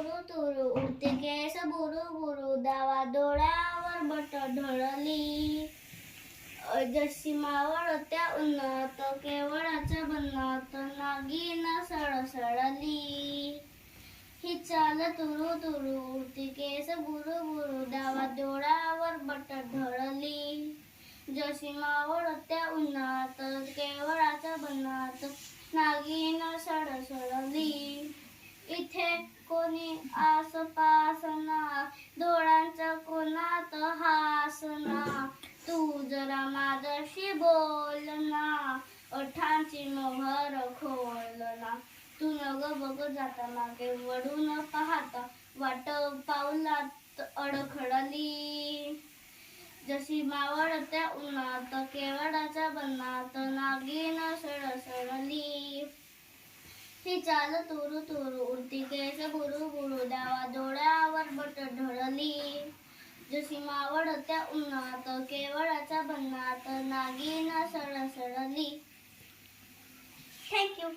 तुरु तुरु उडते केस बुरु बुरु दावा डोळ्यावर बट ढळली जशी मावळत्या उन्हात केवळाच्या बनात नागिन सळसळली ही चाल तुरु तुरु उडती केस बुरु बुरु दावा डोळ्यावर बट ढळली जशी मावळत्या उन्हात केवळाच्या बनात नागिन सळसळली इथे कोणी आसपासना डोळ्यांच्या कोणात हासना तू जरा माझ्याशी बोल ना ओठांची मोहर खोलना तू नग बघ जाता मागे वळून पाहता वाट पावलात अडखळली जशी मावळत्या उन्हात केवळाच्या बनात नागिन सळसळली ही चाल तुरु तुरु उडती केस बुरु बुरु दावा डोळ्यावर बट ढळली जशी मावळत्या उन्हात केवळाच्या बनात नागिन सळसळली. थँक्यू.